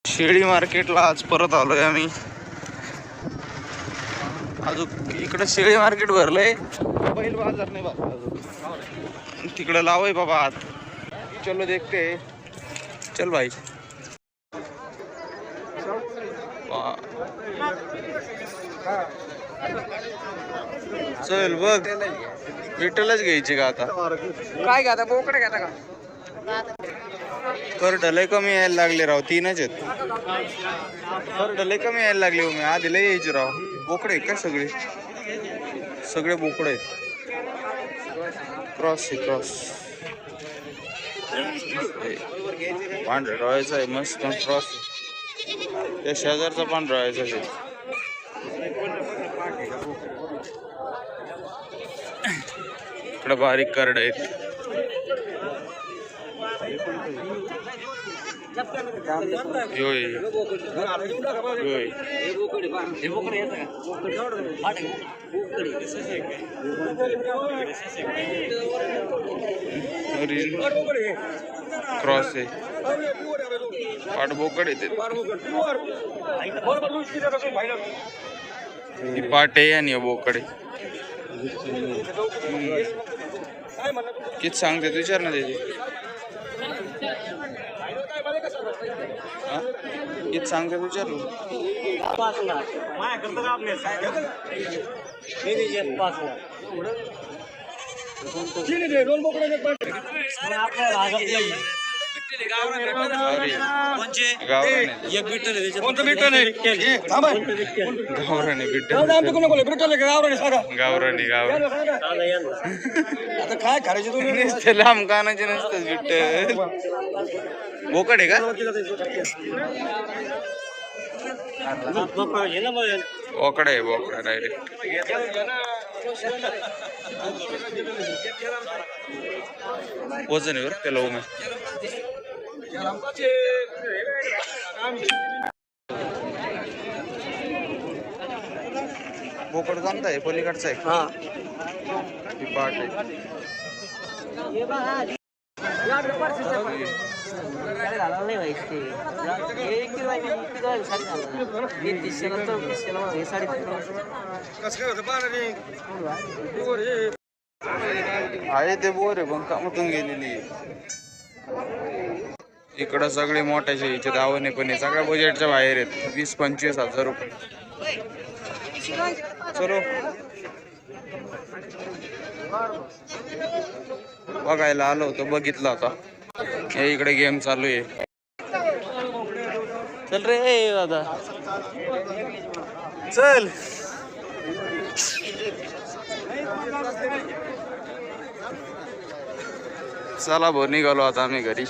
शेळी मार्केटला आज परत आलोय आम्ही. अजून इकडे शेळी मार्केट भरलंय, बैल बाजार नाही भरला अजून. तिकडे लावय बाबा आत. चलो देखते. चल भाई. चल बघ, विठ्ठलच घ्यायची का आता? काय घ्या बोकडे घ्या का? करड लय कमी यायला लागले राव, 3च आहेत. करड लय कमी यायला लागले हो. मी आधी लय यायची राव. बोकडे आहेत का सगळे? सगळे बोकडे आहेत. क्रॉस आहे क्रॉस. पांढऱ्या डोळ्याचा आहे मस्त क्रॉस. त्या शेजारचा पांढरा डोळ्याचा आहे. इकडे बारीक करड आहेत. योय क्रॉस आहे. पाठ बोकड येते. ही पाट आहे आणि बोकडे किती सांगते विचार ना त्याची. किती सांगते विचार. काय करायचे तुम्ही? लांब कानाचे नसतात बिट्टल. बोकड आहे का? बोकडा आहे बोकडा डायरेक्ट. वजन आहे बरं त्याला. उमे बोकड कोणता आहे? पलीकडचा आहे. पाट आहे. आहे ते बोर आहे पण कामातून गेलेली. इकडं सगळे मोठ्याचे हिचे दावणे पण आहे. सगळ्या बजेटच्या बाहेर आहेत. 20-25 हजार रुपये. चलो बघायला आलो होतो, बघितलं होता. हे इकडे गेम चालू आहे. चल रे दादा चल. चला भाऊ निघालो आता आम्ही घरी.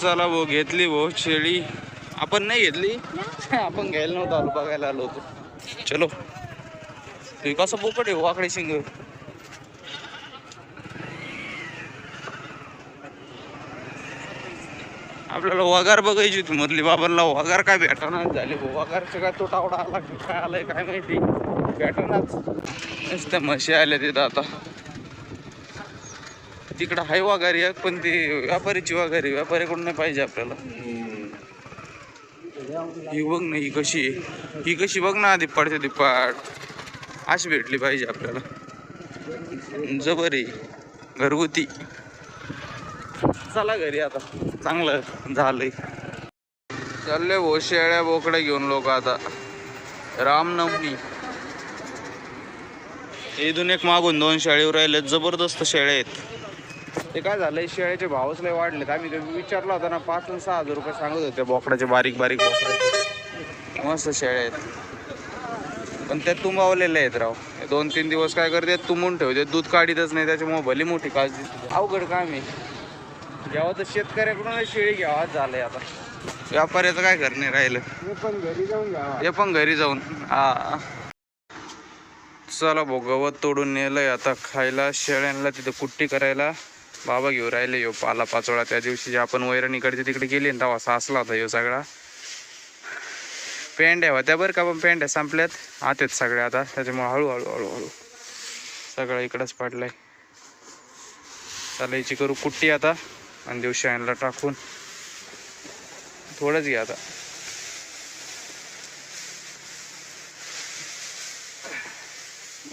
चला भाऊ घेतली भाऊ शेळी. आपण नाही घेतली, आपण घ्यायला नव्हतं आलो, बघायला आलो होतो. चलो. कसं बोकड आहे वाकडे शिंग. आपल्याला वगार बघायची होती मधली. बाबांना वगार काय भेटणार झाले भाऊ. वगारचं काय तो टावडा आला काय आलाय काय माहिती. भेटणारच नुसत्या म्हशी आल्या तिथं आता. तिकडं हाय वगार एक, पण ती व्यापारीची वगार आहे. व्यापारीकडून नाही पाहिजे आपल्याला. ही बघ ना, ही कशी आहे. ही कशी बघ ना, आधी पडते ती पाड. अशी भेटली पाहिजे आपल्याला. जबर आहे घरगुती. चला घरी आता. चांगलं झालंय. चालले भो शेळ्या बोकड्या घेऊन लोक आता. रामनवमी. इथून एक मागून 2 शेळीवर राहिले. जबरदस्त शेळ्या आहेत. ते काय झालंय, शेळ्याचे भावच लय वाढलेत. आम्ही विचारला होता ना, 5 आणि 6 हजार रुपये सांगत होते बोकडाचे. बारीक बारीक बोकडाचे मस्त शेळ्या आहेत, पण त्या तुंबावलेले आहेत राव. 2-3 दिवस काय करते, तुंबून ठेवते. दूध काढीतच नाही. त्याच्यामुळे भली मोठी काळजी. अवघड काम आहे. घ्यावं तर शेतकऱ्याकडून शेळी घ्यावाच झालंय आता. व्यापाऱ्याचं काय करणे राहिलं. हे पण घरी जाऊन हा. चला भाऊ गवत तोडून नेलंय आता खायला. शेळ्यांना तिथे कुट्टी करायला बाबा घेऊन राहिले. यो पाला पाचोळा त्या दिवशी जे आपण वैरणीकडचे तिकडे गेली ना, तेव्हा साचला होता यो सगळा. पेंड्या होत्या बरं का, पण पेंड्या संपल्यात. आत आहेत सगळ्या आता. त्याच्यामुळे हळूहळू हळूहळू सगळं इकडंच पडलंय. चालायची करू कुट्टी आता आणि दिवशी आणला टाकून थोडंच घ्या आता.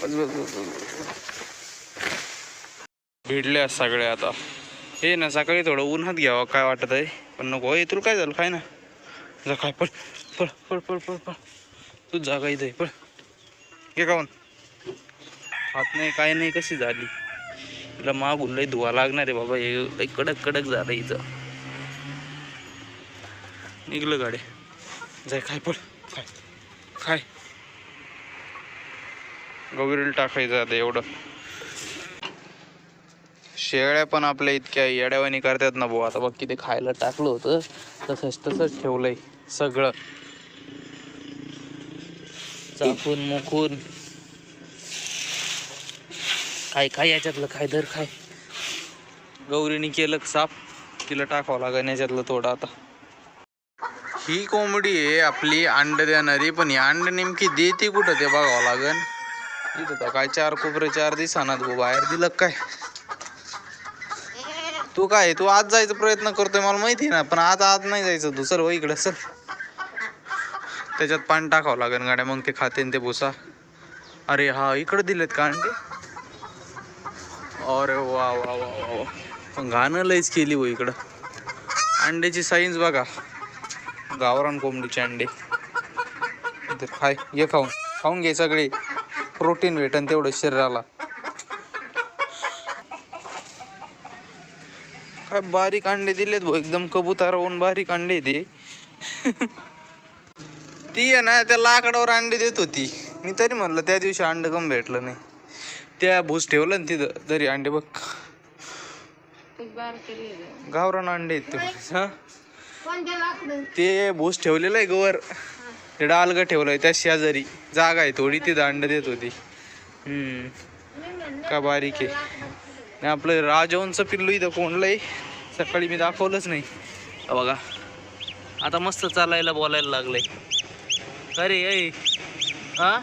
बस बस बस बस. भिडल्या सगळ्या आता. हे ना सकाळी थोडं उन्हात घ्यावं काय वाटत आहे, पण नको. हे तुला काय झालं, काय ना जा, काय पळ पळ पळ पळ पळ पळ. तू जागा इथे पळ. हे काऊन हात नाही काय नाही, कशी झाली तुला मागून लय धुवा लागणार आहे बाबा. हे लय कडक कडक झालं इथं. निघलं गाडी, जाय काय पळ. काय काय गौरीला टाकायचं आता एवढं. शेळ्या पण आपल्या इतक्या येड्यावानी करतात ना भाऊ. आता बघ किती खायला टाकलं होतं, तसंच ठेवलंय सगळं चाकून मुकून. काय काय याच्यातलं काय दर काय गौरीने केलं साफ, तिला टाकावं लागेल याच्यातलं थोडं आता. ही कोंबडी आहे आपली अंड देणारी, पण ही अंड नेमकी देते कुठं ते बघावं लागेल. इथं तर काय 4 कोपरे 4 दिवसांनात भाऊ बाहेर दिलं काय. तू काय तू आज जायचा प्रयत्न करतोय मला माहिती ना, पण आज नाही जायचं. तू सर इकडं सर. त्याच्यात पाणी टाकावं लागेल गाड्या, मग ते खाते ते भुसा. अरे हा इकडे दिलेत का अंडे. अरे वा वा वा वा. पण घाणं लईच केली हो इकडं. अंड्याची साईज बघा, गावरान कोंबडीचे अंडे. खाय ये खाऊन घे सगळे. प्रोटीन भेटन तेवढं शरीराला. काय बारीक अंडे दिलेत भाऊ, एकदम कबुतरावून बारीक अंडे ते. ती आहे ना त्या लाकडावर अंडे देत होती. मी तरी म्हणलं त्या दिवशी अंड कम भेटलं नाही. त्या भूस ठेवलं ना तिथं तरी अंडे बघ. गावरान अंडे आहेत ते भूस ठेवलेलं आहे गवर. ते डालग ठेवलंय त्या शेजारी जागा आहे थोडी, तिथं अंड देत होती. का बारीक आहे. नाही आपलं राजहंसचं पिल्लू इथं कोंडलंय. सकाळी मी दाखवलंच नाही बघा. आता मस्त चालायला बोलायला लागलंय. अरे ऐ हा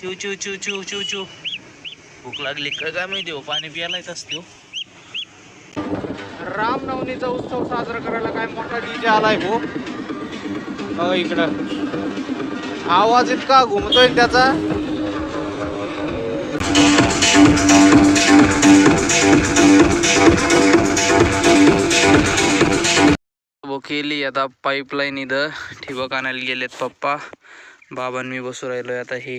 चू चू चू चू चू चू. भूक लागली काय माहिती हो, पाणी प्यायलाच असतो. रामनवमीचा उत्सव साजरा करायला काय मोठा डीजे आलाय भाऊ. इकडं आवाज इतका घुमतोय त्याचा. केली आता पाईपलाईन. इथं ठिबक आणायला गेलेत पप्पा. बाबांनी मी बसू राहिलोय आता. हे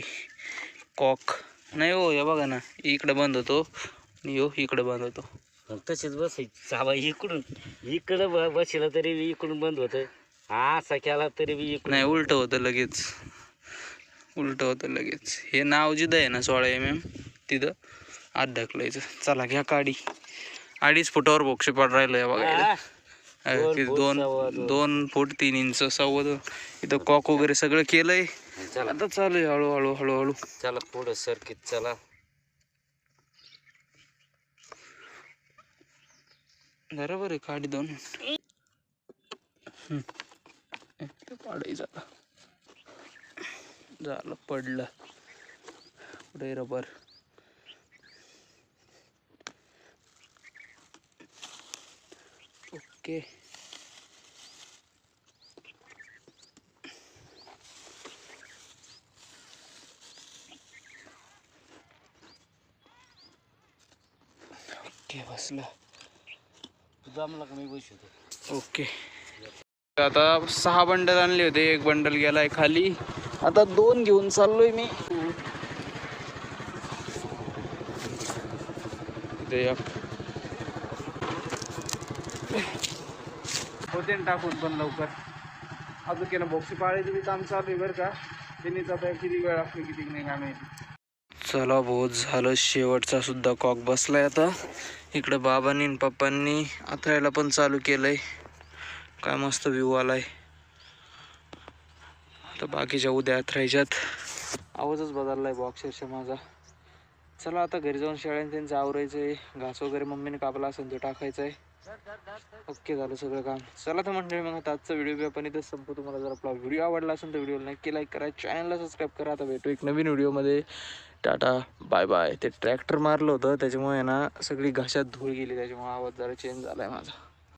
कॉक नाही हो, हे बघा ना इकडे बंद होतो आणि हो इकडे बंद होतो. तसेच बसायचं इकडं बसला तरी इकडून बंद होतं. हा असा केला तरी बी नाही उलट होतं लगेच. उलट होतं लगेच. हे नाव जिथं आहे ना 16 mm तिथं आत ढकलायचं. चला घ्या काडी. 2.5 फुटावर बोक्षे पड राहिलं बघा. 2 फूट 3 इंच 2.25. इथं कॉक वगैरे सगळं केलंय. आता चालू आहे हळूहळू हळूहळू. चला पुढं सर्किट चला. बरोबर आहे काडी 2 काढायचं. झालं पडलं पुढे रबर. ओके ओके बसलं. जमला का मी बसतो. ओके. आता 6 बंडल आणले होते. 1 बंडल गेलाय खाली. आता 2 घेऊन चाललोय मी. होते टाकून पण लवकर. अजून केलं बॉक्सी पाळायचं बी काम चालू आहे बरं का. त्यांनीच आता किती वेळ लागतो किती नाही काय माहिती. चला बहुत झालं. शेवटचा सुद्धा कॉक बसलाय आता. इकडं बाबांनी आणि पप्पांनी आथरायला पण चालू केलंय. काय मस्त व्ह्यू आलाय. आता बाकीच्या उद्या आथरायच्यात. आवाजच बदललाय अक्षरशः माझा. चला आता घरी जाऊन शेळ्यांनी त्यांचं आवरायचं आहे. घास वगैरे मम्मीने कापला असेल तो टाकायचा आहे. ओके झालं सगळं काम. चला तर मंडळी मग आता आजचा व्हिडिओ आपण इथंच संपू. तुम्हाला जर आपला व्हिडिओ आवडला असेल तर व्हिडिओला नक्की लाईक करा, चॅनलला सबस्क्राईब करा. आता भेटू एक नवीन व्हिडिओमध्ये. Tata bye bye. ते ट्रॅक्टर मारलं होतं त्याच्यामुळे ना सगळी घशात धूळ गेली, त्याच्यामुळे आवाज जरा चेंज झाला आहे माझा.